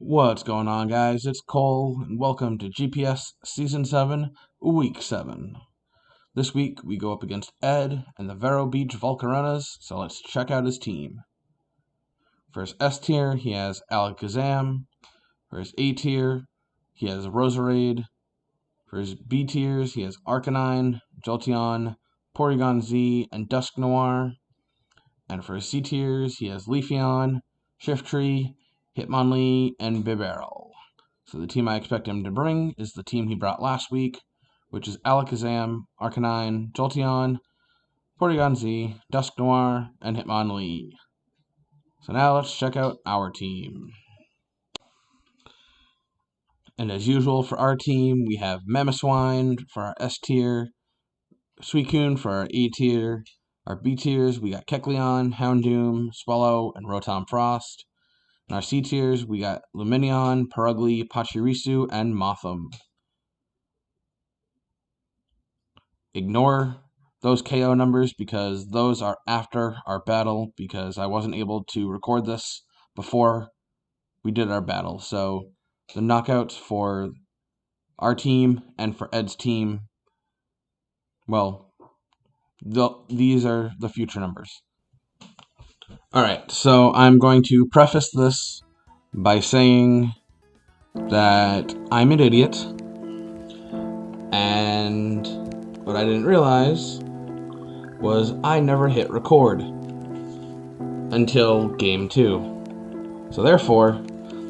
What's going on, guys? It's Cole, and welcome to GPS Season 7, Week 7. This week, we go up against Ed and the Vero Beach Volcaronas, so let's check out his team. For his S tier, he has Alakazam. For his A tier, he has Roserade. For his B tiers, he has Arcanine, Jolteon, Porygon-Z, and Dusknoir. And for his C tiers, he has Leafeon, Shiftry, Hitmonlee, and Bibarel. So the team I expect him to bring is the team he brought last week, which is Alakazam, Arcanine, Jolteon, Porygon-Z, Dusknoir, and Hitmonlee. So now let's check out our team. And as usual for our team, we have Mamoswine for our S tier, Suicune for our A tier. Our B tiers, we got Kecleon, Houndoom, Swellow, and Rotom-Frost. In our C tiers, we got Lumineon, Purugly, Pachirisu, and Mothim. Ignore those KO numbers because those are after our battle, because I wasn't able to record this before we did our battle. So the knockouts for our team and for Ed's team, well, these are the future numbers. Alright, so I'm going to preface this by saying that I'm an idiot, and what I didn't realize was I never hit record until Game 2. So therefore,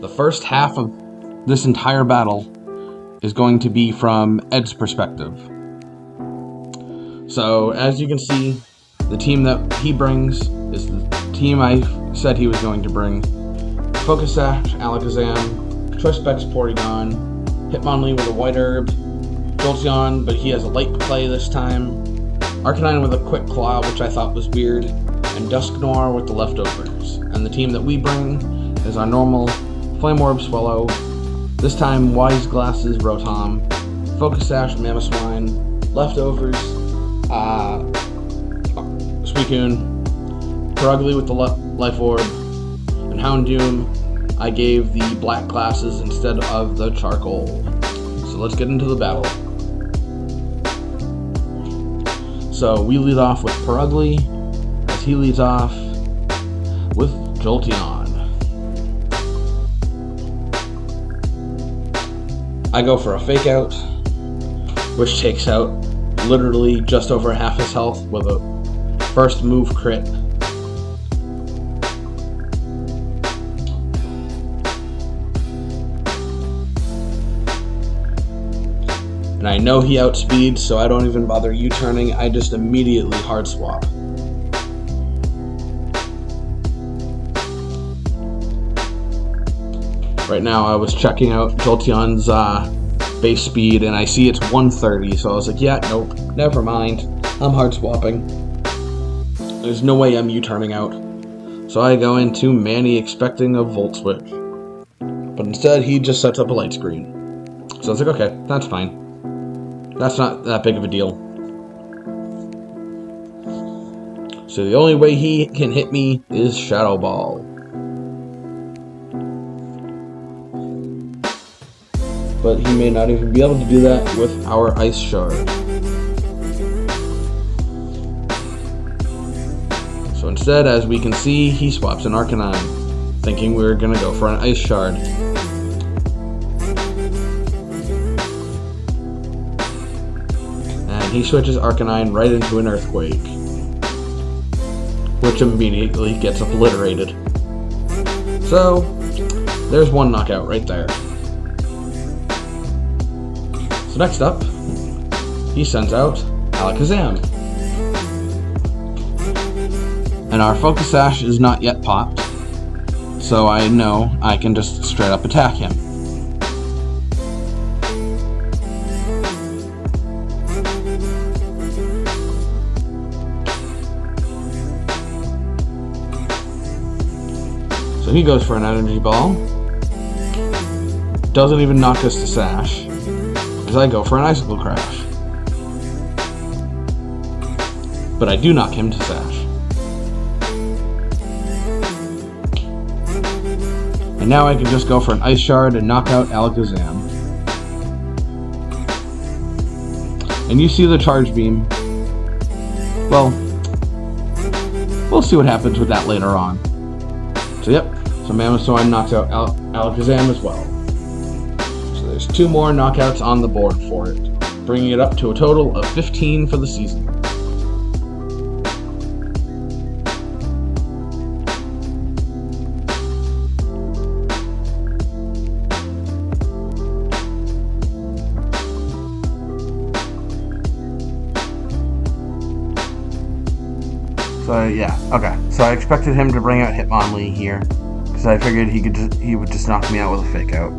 the first half of this entire battle is going to be from Ed's perspective. So, as you can see, the team that he brings is the team I said he was going to bring. Focus Sash, Alakazam, Choice Specs, Porygon, Hitmonlee with a White Herb, Jolteon, but he has a light play this time, Arcanine with a Quick Claw, which I thought was weird, and Dusknoir with the leftovers. And the team that we bring is our normal Flame Orb Swellow, this time Wise Glasses Rotom, Focus Sash Mamoswine, leftovers, Suicune, Purugly with the Life Orb, and Houndoom I gave the black glasses instead of the charcoal. So let's get into the battle. So we lead off with Purugly, as he leads off with Jolteon. I go for a Fake Out, which takes out literally just over half his health with a first move crit. And I know he outspeeds, so I don't even bother U-turning, I just immediately hard swap. Right now I was checking out Jolteon's base speed, and I see it's 130, so I was like, yeah, nope, never mind, I'm hard swapping. There's no way I'm U-turning out. So I go into Manny expecting a Volt Switch. But instead, he just sets up a light screen. So I was like, okay, that's fine. That's not that big of a deal. So the only way he can hit me is Shadow Ball. But he may not even be able to do that with our Ice Shard. So instead, as we can see, he swaps an Arcanine, thinking we were going to go for an Ice Shard. And he switches Arcanine right into an Earthquake, which immediately gets obliterated. So, there's one knockout right there. So next up, he sends out Alakazam. And our Focus Sash is not yet popped, so I know I can just straight up attack him. So he goes for an Energy Ball. Doesn't even knock us to Sash, because I go for an Icicle Crash. But I do knock him to Sash. And now I can just go for an Ice Shard and knock out Alakazam. And you see the Charge Beam. Well, we'll see what happens with that later on. So yep, so Mamoswine knocks out Alakazam as well. So there's 2 more knockouts on the board for it, bringing it up to a total of 15 for the season. So yeah, okay. So I expected him to bring out Hitmonlee here, because I figured he would just knock me out with a Fake Out.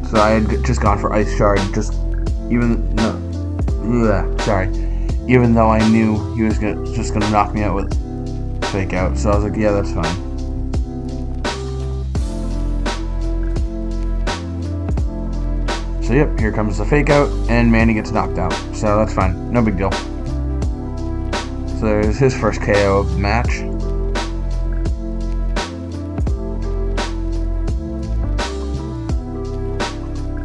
So I had just gone for Ice Shard, even though I knew he was just gonna knock me out with Fake Out. So I was like, yeah, that's fine. So yep, here comes the Fake Out, and Manny gets knocked out. So that's fine, no big deal. So there's his first KO of the match.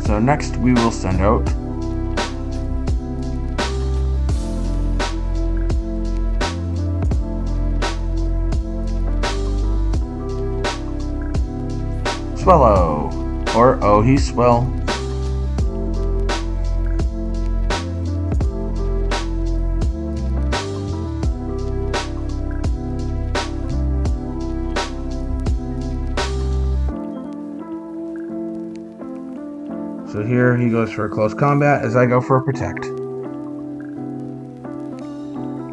So next we will send out Swellow, or oh, he's Swell. So here he goes for a close combat as I go for a Protect.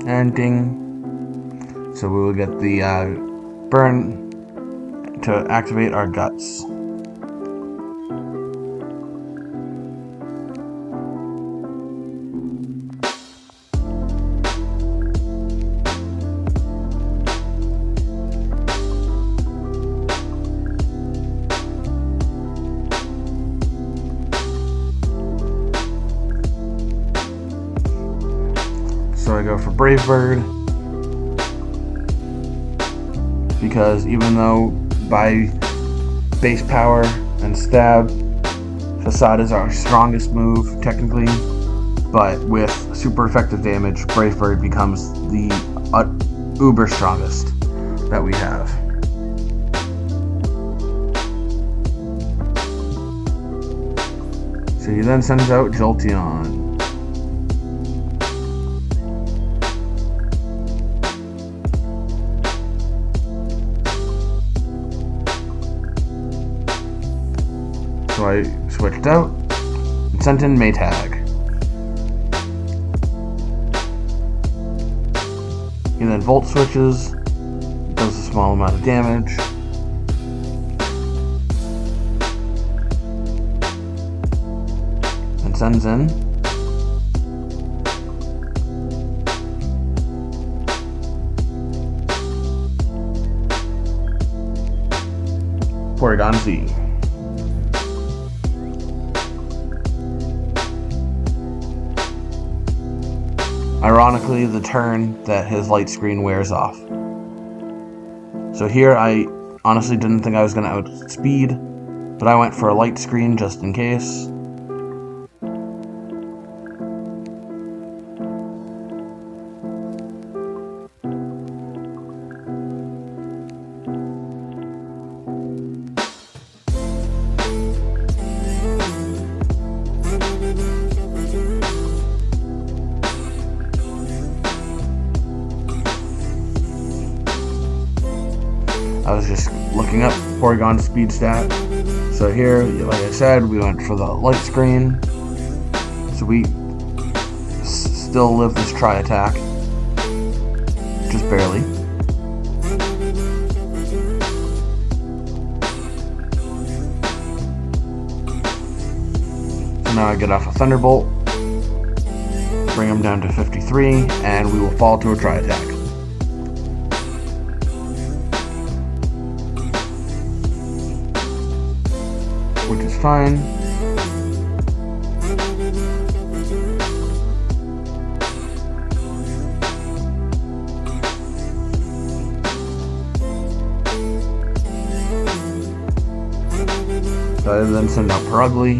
And ding. So we will get the burn to activate our Guts. So I go for Brave Bird, because even though by base power and stab, Facade is our strongest move technically, but with super effective damage, Brave Bird becomes the uber strongest that we have. So he then sends out Jolteon. So I switched out and sent in Maytag. He then Volt switches, does a small amount of damage. And sends in Porygon-Z. Ironically, the turn that his light screen wears off. So here I honestly didn't think I was going to outspeed, but I went for a light screen just in case. I was just looking up Porygon's speed stat. So here, like I said, we went for the light screen. So we still live this tri-attack. Just barely. So now I get off a Thunderbolt, bring him down to 53, and we will fall to a tri-attack. Which is fine. So I then send out Purugly.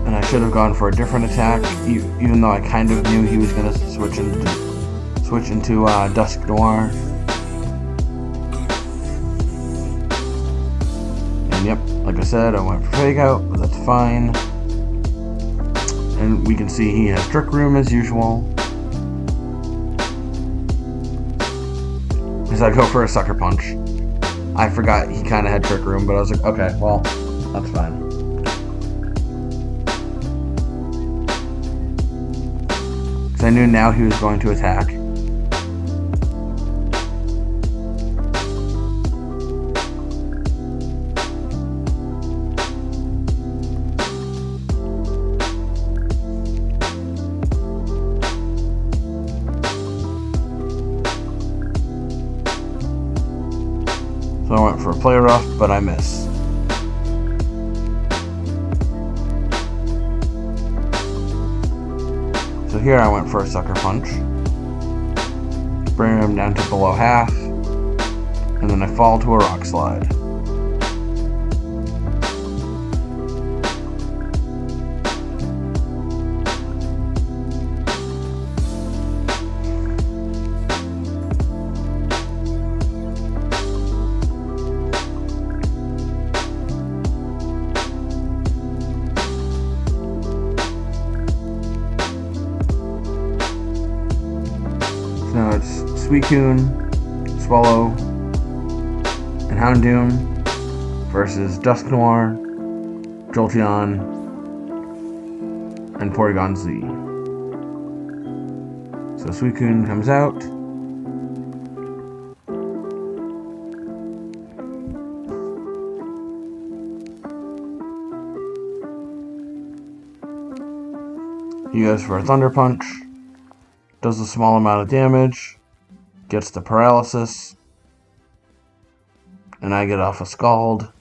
And I should have gone for a different attack, even though I kind of knew he was going to switch into Dusknoir. And yep, like I said, I went for Fake Out, but that's fine. And we can see he has Trick Room as usual. Because I go for a Sucker Punch. I forgot he kind of had Trick Room, but I was like, okay, well, that's fine. Because I knew now he was going to attack. So I went for a Play Rough, but I miss. So here I went for a Sucker Punch, bringing him down to below half, and then I fall to a Rock Slide. Now it's Suicune, Swellow, and Houndoom versus Dusknoir, Jolteon, and Porygon-Z. So Suicune comes out. He goes for a Thunder Punch. Does a small amount of damage, gets the paralysis, and I get off a Scald.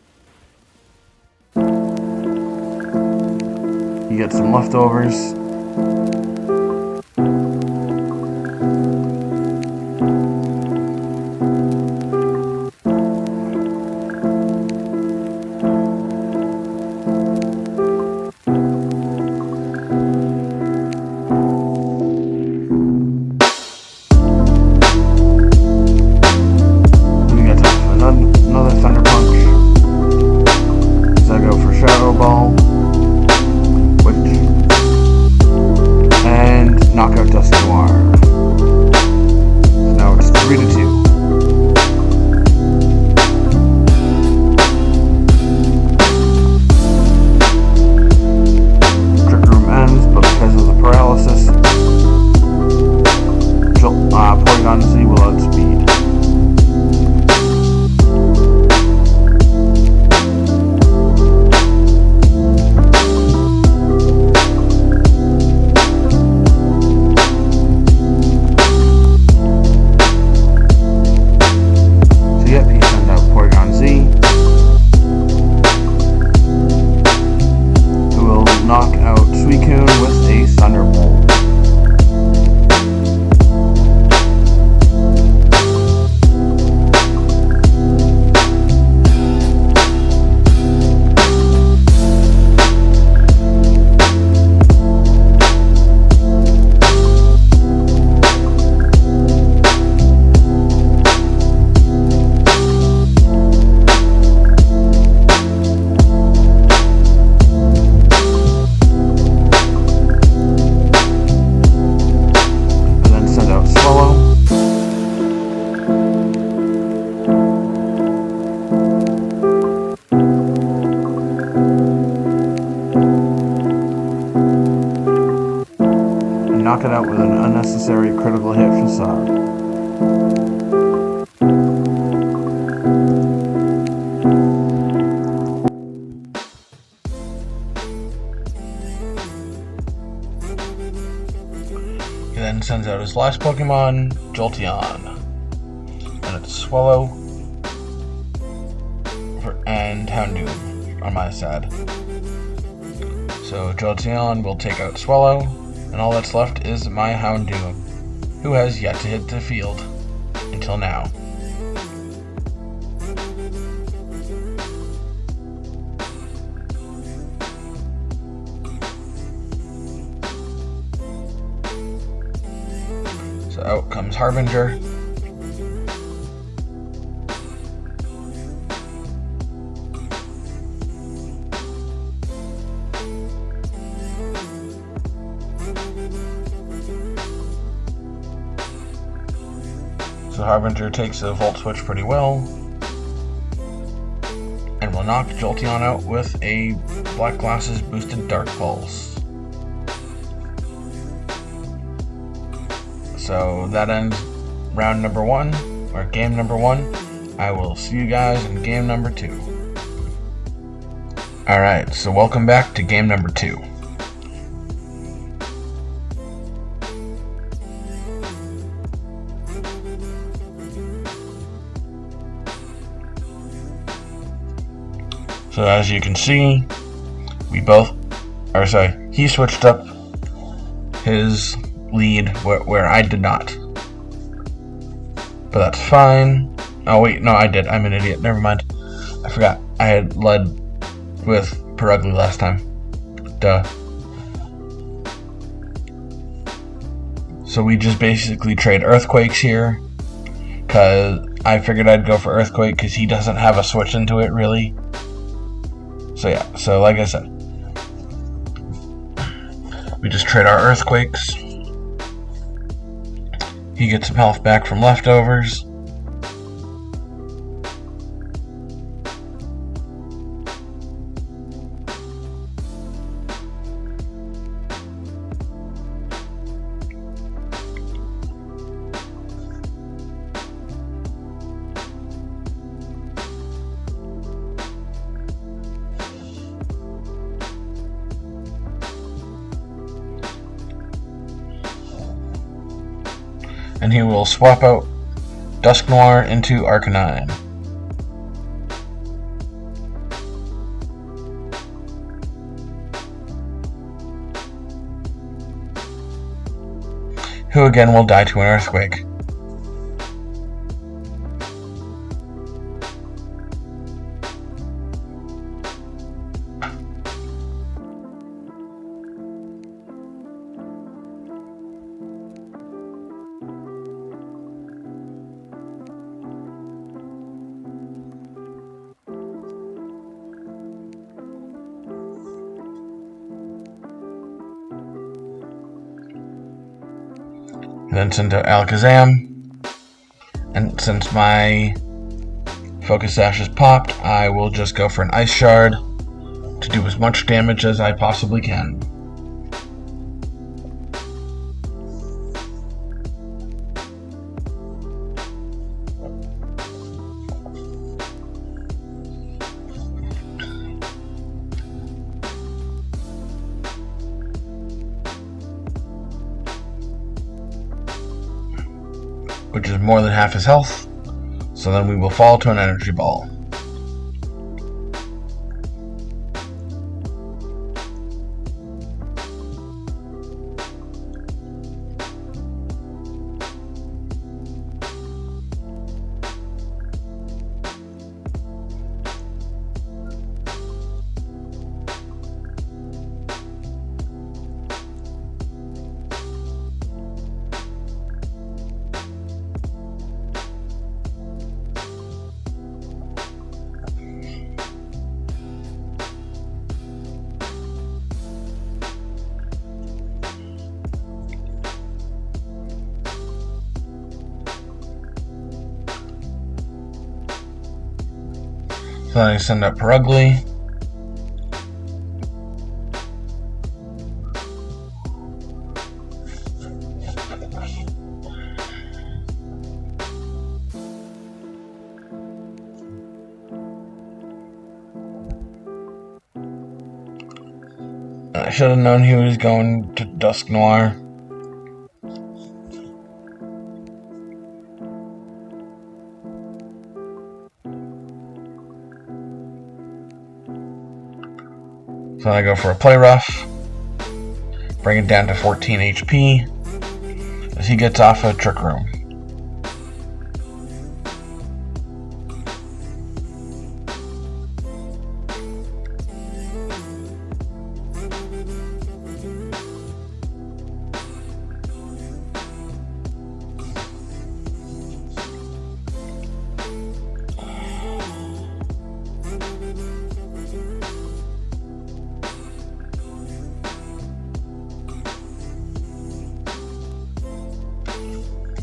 He gets some leftovers. Knockout Dusknoir. Now it's 3-2. Trick Room ends, but because of the paralysis, Porygon-Z will outspeed. Knock out Suicune with a Thunderbolt. Knock it out with an unnecessary critical hit facade. He then sends out his last Pokemon, Jolteon. And it's Swellow. And Houndoom on my side. So Jolteon will take out Swellow, and all that's left is my Houndoom, who has yet to hit the field until now. So out comes Harbinger. So Harbinger takes a Volt Switch pretty well, and will knock Jolteon out with a Black Glasses boosted Dark Pulse. So that ends round number 1, or game number 1. I will see you guys in game number 2. Alright, so welcome back to game number 2. So as you can see, he switched up his lead where I did not. But that's fine. Oh wait, no, I did. I'm an idiot. Never mind. I forgot. I had led with Purugly last time. Duh. So we just basically trade Earthquakes here, because I figured I'd go for Earthquake because he doesn't have a switch into it really. So yeah, so like I said, we just trade our Earthquakes. He gets some health back from leftovers. And he will swap out Dusknoir into Arcanine. Who again will die to an Earthquake. Then send out Alakazam, and since my Focus Sash is popped, I will just go for an Ice Shard to do as much damage as I possibly can. Which is more than half his health, so then we will fall to an Energy Ball. So then I send up Purugly. I should have known he was going to Dusknoir. So I go for a Play Rough, bring it down to 14 HP as he gets off a Trick Room.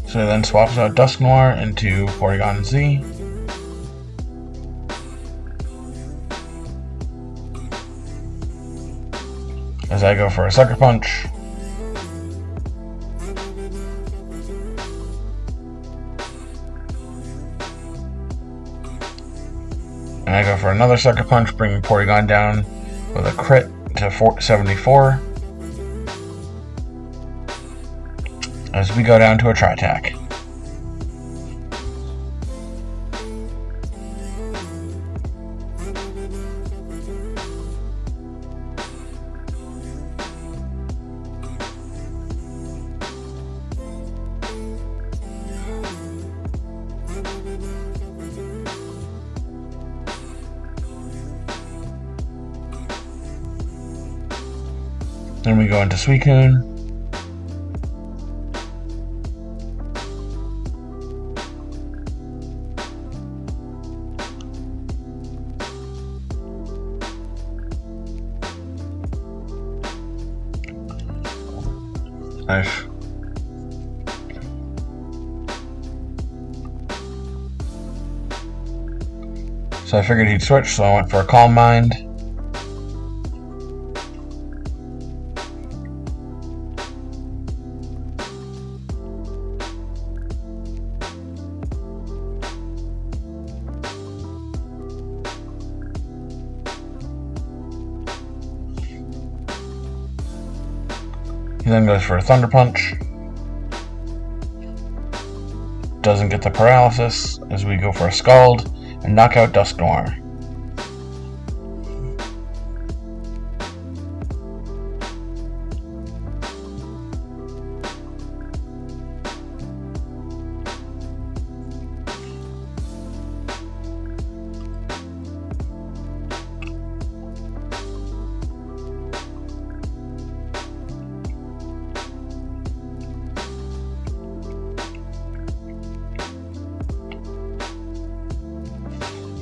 So he then swaps out Dusknoir into Porygon-Z. As I go for a Sucker Punch. And I go for another Sucker Punch, bringing Porygon down with a crit to 74. As we go down to a Tri-Attack. Then we go into Suicune. Nice. So I figured he'd switch, so I went for a Calm Mind. He then goes for a Thunder Punch. Doesn't get the paralysis as we go for a Scald and knock out Dusknoir.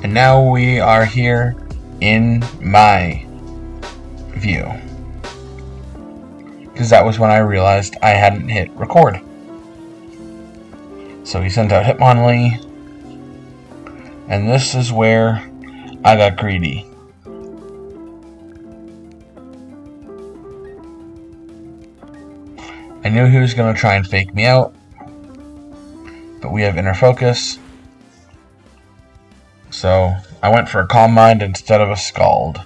And now we are here in my view. Because that was when I realized I hadn't hit record. So he sent out Hitmonlee. And this is where I got greedy. I knew he was going to try and fake me out. But we have Inner Focus. So I went for a Calm Mind instead of a Scald.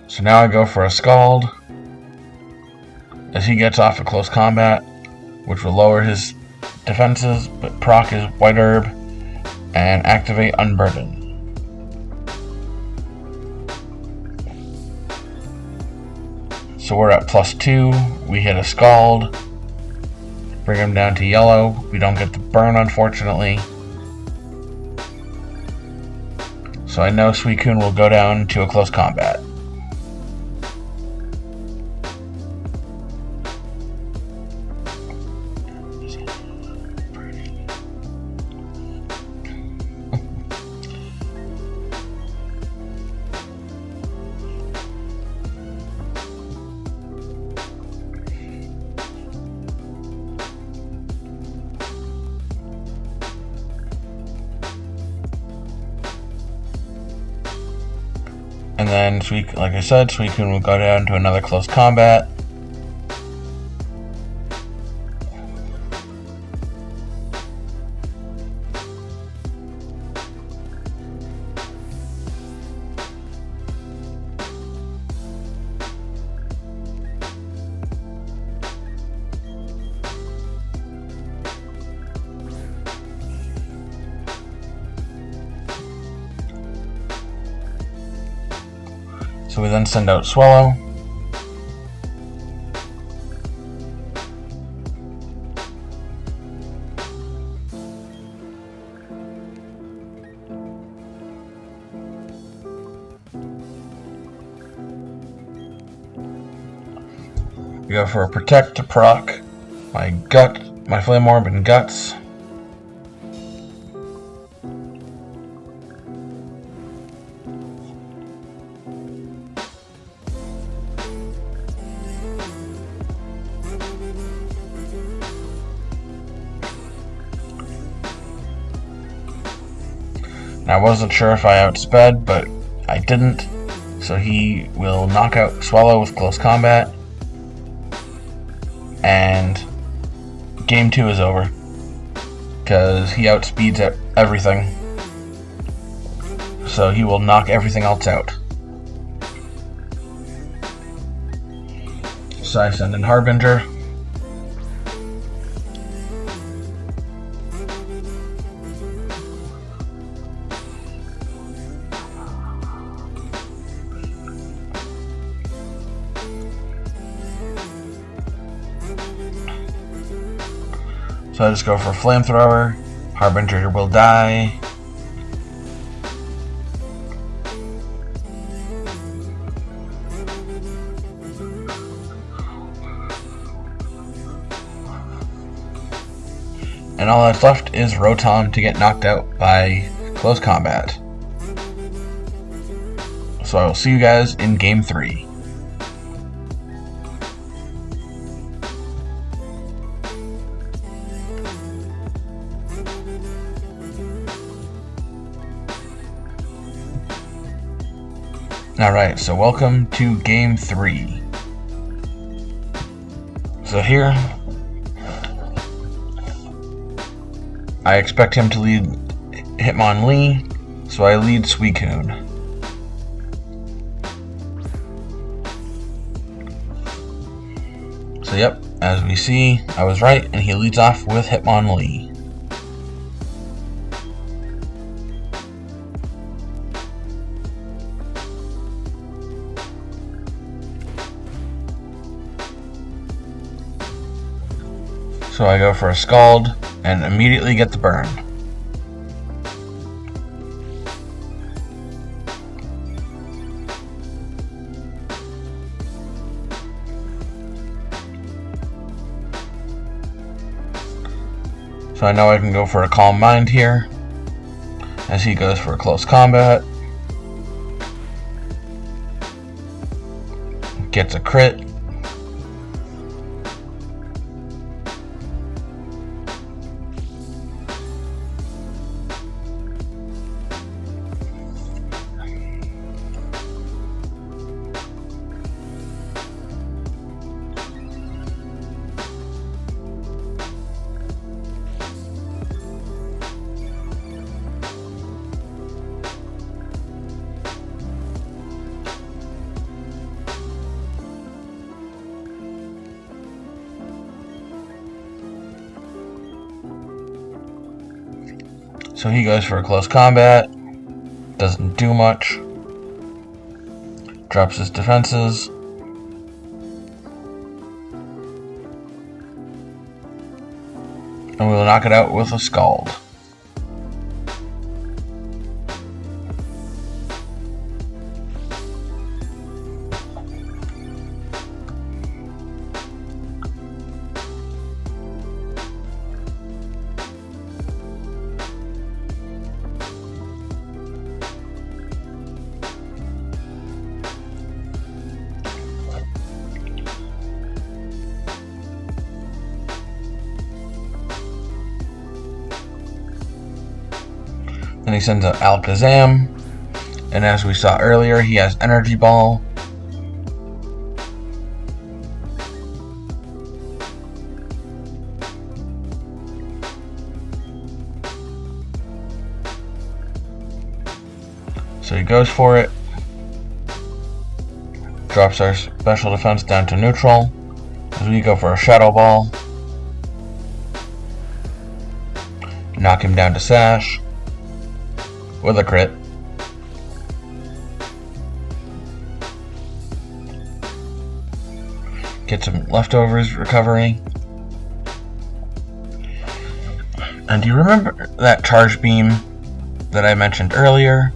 So now I go for a Scald as he gets off a close combat, which will lower his defenses, but proc his White Herb and activate Unburden. So we're at +2. We hit a Scald, bring him down to yellow. We don't get the burn, unfortunately. So I know Suicune will go down to a close combat. And then, like I said, Suicune will go down to another close combat. So we then send out Swellow. We go for a Protect to proc my Flame Orb and Guts. I wasn't sure if I outsped, but I didn't, so he will knock out Swellow with Close Combat, and Game 2 is over, because he outspeeds everything, so he will knock everything else out. So I send in Harbinger. So I just go for Flamethrower. Harbinger will die. And all that's left is Rotom to get knocked out by Close Combat. So I will see you guys in Game 3. Alright, so welcome to Game 3. So here, I expect him to lead Hitmonlee, so I lead Suicune. So yep, as we see, I was right, and he leads off with Hitmonlee. So I go for a Scald, and immediately get the burn. So I know I can go for a Calm Mind here, as he goes for a Close Combat. Gets a crit. So he goes for a Close Combat, doesn't do much, drops his defenses, and we will knock it out with a Scald. Then he sends out Alakazam, and as we saw earlier, he has Energy Ball. So he goes for it, drops our special defense down to neutral, as we go for a Shadow Ball, knock him down to Sash, with a crit. get some leftovers recovery. And do you remember that charge beam that I mentioned earlier?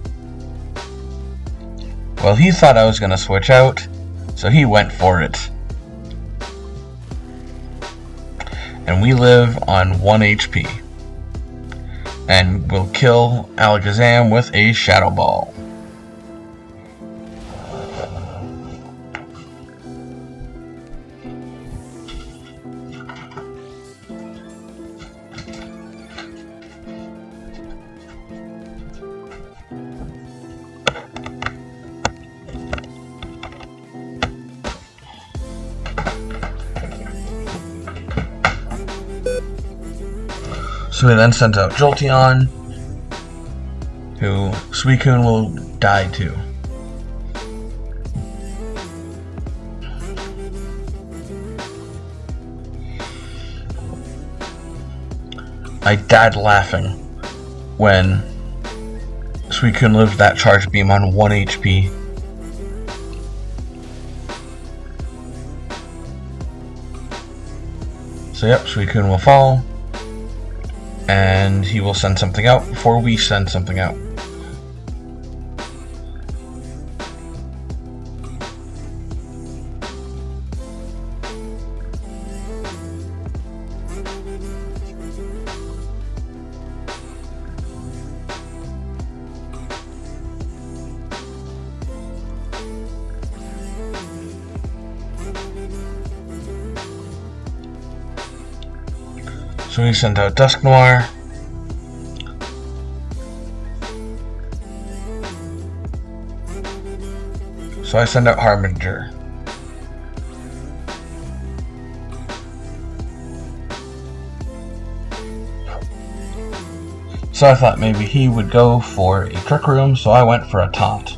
Well, he thought I was going to switch out, so he went for it. And we live on 1 HP. And we'll kill Alakazam with a Shadow Ball. So we then sent out Jolteon, who Suicune will die to. I died laughing when Suicune lived that charge beam on 1 HP. So yep, Suicune will fall. And he will send something out before we send something out. So we sent out Dusknoir. So I send out Harbinger. So I thought maybe he would go for a Trick Room, so I went for a Taunt.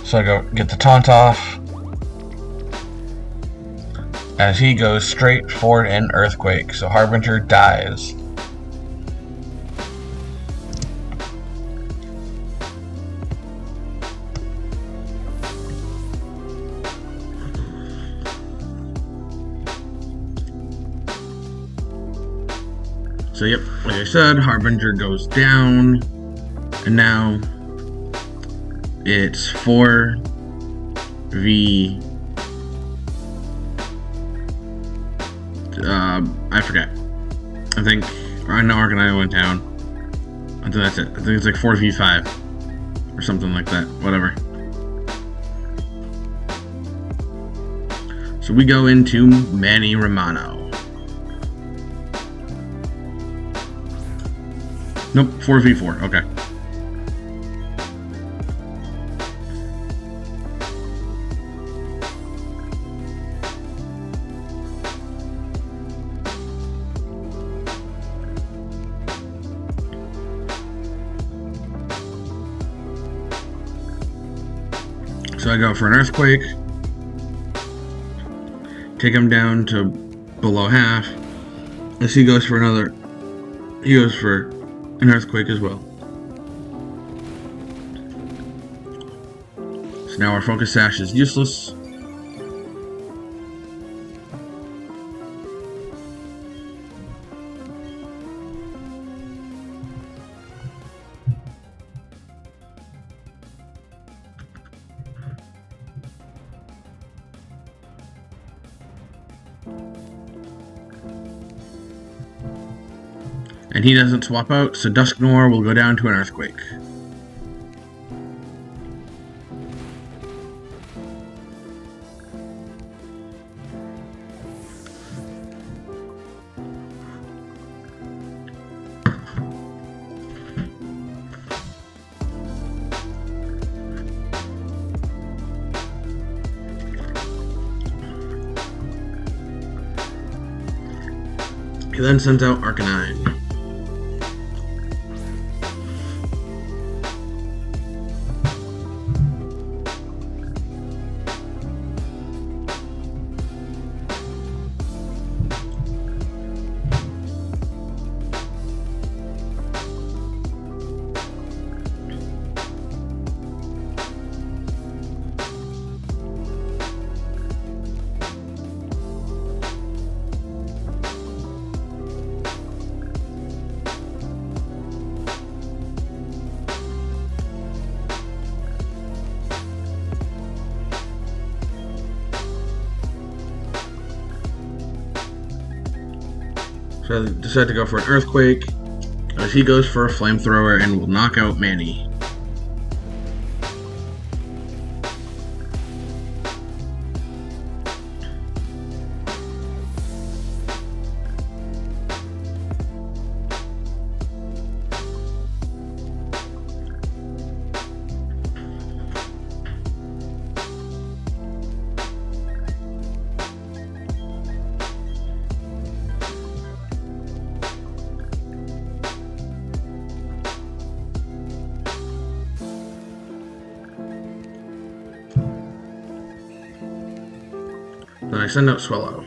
So I go get the taunt off, as he goes straight for an Earthquake, so Harbinger dies. So yep, like I said, Harbinger goes down, and now it's 4v... I forget. I think... I know Arcanine went down. I think that's it. I think it's like 4v5. Or something like that. Whatever. So we go into Manny Romano. Nope, 4v4. Okay. So I go for an Earthquake, take him down to below half, as he goes for another, he goes for an Earthquake as well. So now our Focus Sash is useless. And he doesn't swap out, so Dusknoir will go down to an Earthquake. He then sends out Arcanine. So I decide to go for an Earthquake, as he goes for a Flamethrower and will knock out Manny. Then I send out Swellow.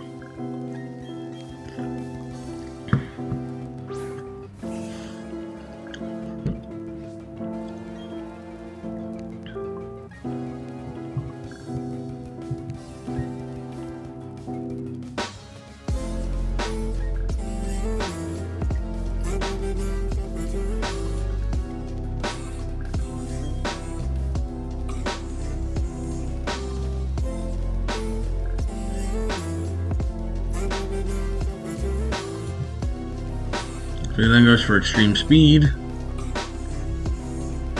So he then goes for Extreme Speed,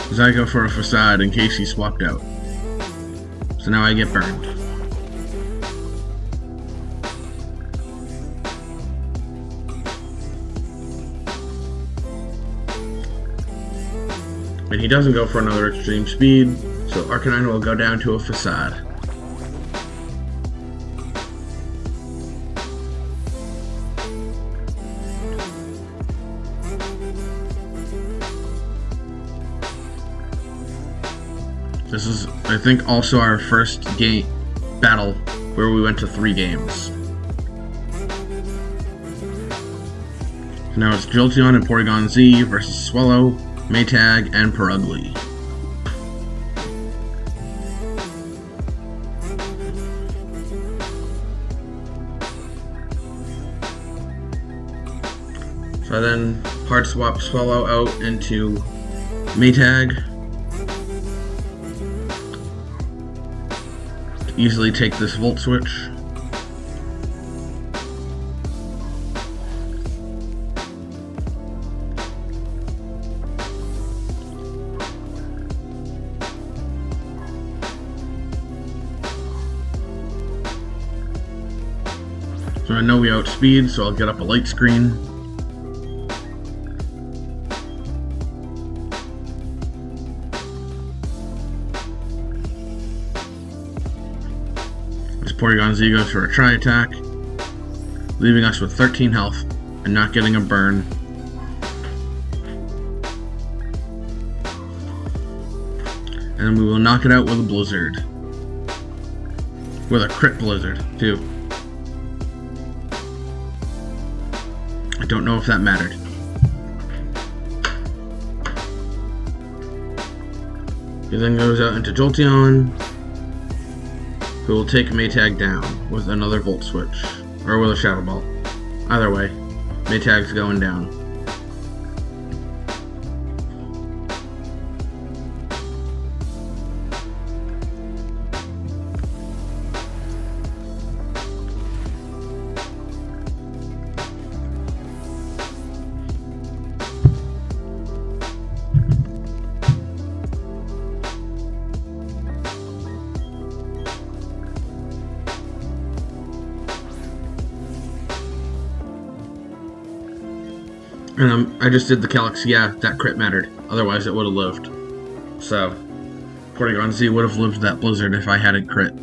as I go for a Facade in case he swapped out. So now I get burned. And he doesn't go for another Extreme Speed, so Arcanine will go down to a Facade. This is, I think, also our first game battle where we went to 3 games. Now it's Jolteon and Porygon-Z versus Swellow, Maytag, and Purugly. So I then hard swap Swellow out into Maytag. Easily take this Volt Switch. So I know we outspeed, so I'll get up a light screen. Porygon-Z goes for a Tri-Attack, leaving us with 13 health and not getting a burn. And then we will knock it out with a Blizzard. With a crit Blizzard, too. I don't know if that mattered. He then goes out into Jolteon, who will take Maytag down with another Volt Switch, or with a Shadow Ball. Either way, Maytag's going down. And I just did the Calyx. Yeah, that crit mattered. Otherwise, it would have lived. So, Porygon-Z would have lived that Blizzard if I hadn't crit.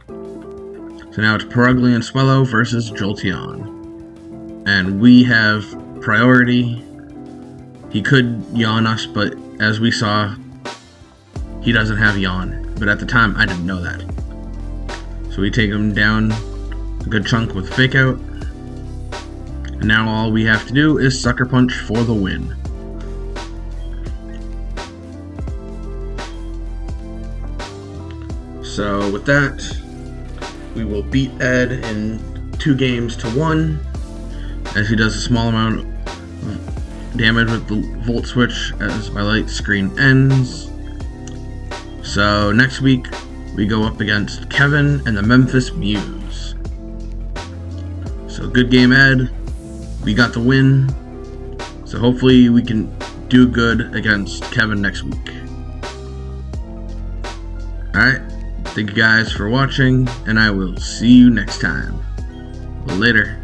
So now it's Purugly and Swellow versus Jolteon. And we have priority. He could yawn us, but as we saw, he doesn't have yawn. But at the time, I didn't know that. So we take him down a good chunk with Fake Out. And now all we have to do is Sucker Punch for the win. So with that, we will beat Ed in 2 games to 1, as he does a small amount of damage with the Volt Switch as my light screen ends. So next week, we go up against Kevin and the Memphis Muse. So good game, Ed. we got the win. So hopefully we can do good against Kevin next week. Alright, thank you guys for watching, and I will see you next time. Later.